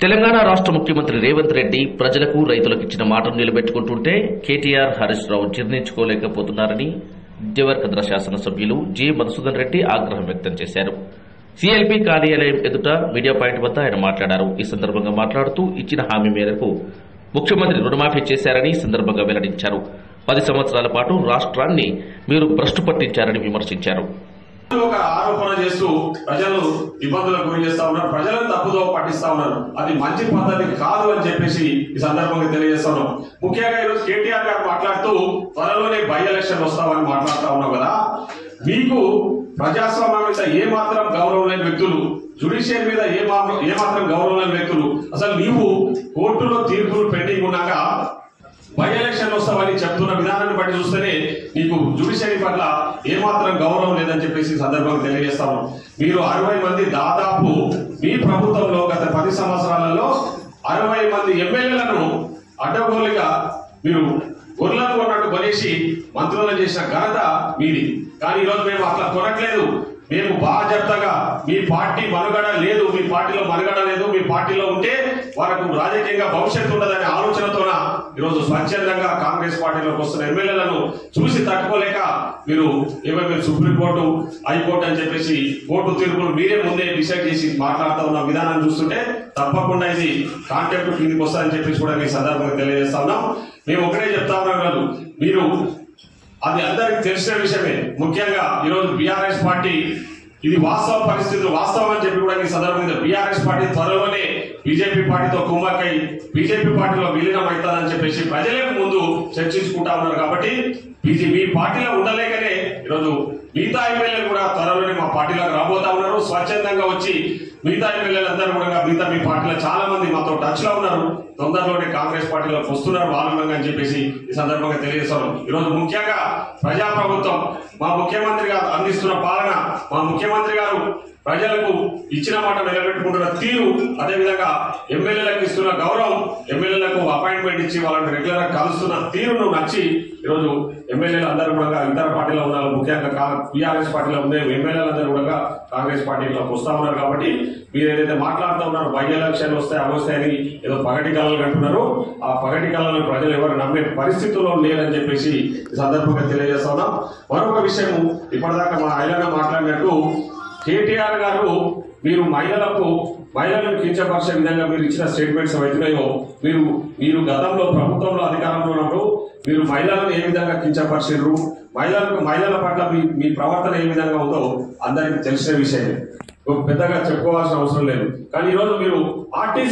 తెలంగాణ రాష్ట్ర ముఖ్యమంత్రి రేవంత్ రెడ్డి ప్రజలకు రైతులకు ఇచ్చిన మాటను నిలబెట్టుకుంటుంటే కేటీఆర్ హరీష్ రావు జీర్ణించుకోలేకపోతున్నారని దేవరకద్ర శాసనసభ్యులు జి మధుసూదన్ రెడ్డి ఆగ్రహం వ్యక్తం చేశారు. సీఎల్పీ కార్యాలయం ఎదుట మీడియా పాయింట్ వద్ద ఆయన మాట్లాడారు. ఈ సందర్భంగా మాట్లాడుతూ ఇచ్చిన హామీ మేరకు ముఖ్యమంత్రి రుణమాఫీ చేశారని సందర్భంగా వెల్లడించారు. 10 సంవత్సరాల పాటు రాష్ట్రాన్ని మీరు భ్రష్టు పట్టించారని విమర్శించారు. ఒక ఆరోపణ చేస్తూ ప్రజలు ఇబ్బందులకు గురి చేస్తా ఉన్నారు, ప్రజలను తప్పుదో పట్టిస్తా ఉన్నారు. అది మంచి పద్ధతి కాదు అని చెప్పేసి ఈ సందర్భంగా తెలియజేస్తా ఉన్నాం. ముఖ్యంగా ఈరోజు కేటీఆర్ గారు మాట్లాడుతూ త్వరలోనే బై ఎలక్షన్ వస్తామని మాట్లాడుతా ఉన్నాం కదా. మీకు ప్రజాస్వామ్యం మీద ఏ మాత్రం గౌరవం లేని వ్యక్తులు, జ్యుడిషియల్ మీద ఏ మాత్రం గౌరవం లేని వ్యక్తులు, అసలు నీవు కోర్టులో తీర్పులు పెండింగ్ ఉన్నాక బై ఎలక్షన్ వస్తామని చెప్తున్న విధానాన్ని బట్టి చూస్తేనే నీకు జ్యుడిషియరీ పట్ల ఏమాత్రం గౌరవం లేదని చెప్పేసి సందర్భంగా తెలియజేస్తాము. మీరు 60 మంది దాదాపు మీ ప్రభుత్వంలో గత 10 సంవత్సరాలలో 60 మంది ఎమ్మెల్యేలను అడ్డగోలుగా మీరు గొర్రెలను కొన్నట్టు కొనేసి మంత్రులను చేసిన ఘనత మీది. కానీ ఈరోజు మేము అట్లా కొనట్లేదు. మేము బాధ్యతగా మీ పార్టీ మనుగడ లేదు, మీ పార్టీలో మనుగడ లేదు, మీ పార్టీలో ఉంటే వారికి రాజకీయంగా భవిష్యత్తు ఉండదనే ఆలోచనతోన ఈరోజు స్వచ్ఛందంగా కాంగ్రెస్ పార్టీలోకి వస్తున్న ఎమ్మెల్యేలను చూసి తట్టుకోలేక మీరు ఏమైనా సుప్రీంకోర్టు, హైకోర్టు అని చెప్పేసి కోర్టు తీర్పులు మీరే ముందే డిసైడ్ చేసి మాట్లాడుతూ ఉన్న విధానాన్ని చూస్తుంటే తప్పకుండా ఇది కాంటెంప్ట్ కిందికి వస్తుందని చెప్పేసి కూడా ఈ సందర్భంగా తెలియజేస్తా ఉన్నాం. మేము ఒకటే చెప్తా ఉన్నాం కాదు, మీరు అది అందరికి తెలిసిన విషయమే. ముఖ్యంగా ఈరోజు బీఆర్ఎస్ పార్టీ ఇది వాస్తవ పరిస్థితులు వాస్తవం అని చెప్పి కూడా ఈ సందర్భంగా బీఆర్ఎస్ పార్టీ త్వరలోనే బీజేపీ పార్టీతో కుమ్మక్కై బీజేపీ పార్టీలో విలీనం అవుతారని చెప్పేసి ప్రజలే ముందు చర్చించుకుంటా ఉన్నారు. కాబట్టి మీ పార్టీలో ఉండలేకనే ఈరోజు మిగతా ఎమ్మెల్యేలు కూడా త్వరలోనే మా పార్టీలోకి రాబోతా ఉన్నారు. స్వచ్ఛందంగా వచ్చి మిగతా ఎమ్మెల్యేలందరూ కూడా మీ పార్టీలో చాలా మంది మాతో టచ్ లో ఉన్నారు. తొందరలోనే కాంగ్రెస్ పార్టీలోకి వస్తున్నారు వాళ్ళని అని చెప్పేసి ఈ సందర్భంగా తెలియజేస్తాను. ఈరోజు ముఖ్యంగా ప్రజాప్రభుత్వం మా ముఖ్యమంత్రి గారు అందిస్తున్న పాలన, మా ముఖ్యమంత్రి గారు ప్రజలకు ఇచ్చిన మాట నిలబెట్టుకుంటున్న తీరు, అదేవిధంగా ఎమ్మెల్యేలకు ఇస్తున్న గౌరవం, ఎమ్మెల్యేలకు అపాయింట్మెంట్ ఇచ్చి వాళ్ళని రెగ్యులర్ గా కలుస్తున్న తీరును నచ్చి ఈరోజు ఎమ్మెల్యేలు అందరూ కూడా ఇతర పార్టీలో ఉన్నారు. ముఖ్యంగా బీఆర్ఎస్ పార్టీలో ఉండే ఎమ్మెల్యేలందరూ కూడా కాంగ్రెస్ పార్టీలోకి వస్తా ఉన్నారు. కాబట్టి మీరు ఏదైతే మాట్లాడుతూ ఉన్నారో బై ఎలక్షన్ వస్తాయి అవస్తాయని ఏదో పగటి కళలు అంటున్నారు, ఆ పగటి కళలను ప్రజలు ఎవరు నమ్మే పరిస్థితుల్లో లేదని చెప్పేసి ఈ సందర్భంగా తెలియజేస్తా ఉన్నాం. మరొక విషయం, ఇప్పటిదాకా మా ఐలన్న మాట్లాడినట్టు కేటీఆర్ గారు మీరు మహిళలను కించపరిచే విధంగా మీరు ఇచ్చిన స్టేట్మెంట్స్ అవుతున్నాయో, మీరు గతంలో ప్రభుత్వంలో అధికారంలో ఉన్నప్పుడు మీరు మహిళలను ఏ విధంగా కించపరిచారు, మహిళల పట్ల మీ ప్రవర్తన ఏ విధంగా ఉందో అందరికి తెలిసిన విషయమే, పెద్దగా చెప్పుకోవాల్సిన అవసరం లేదు. కానీ ఈరోజు మీరు ఆర్టీసీ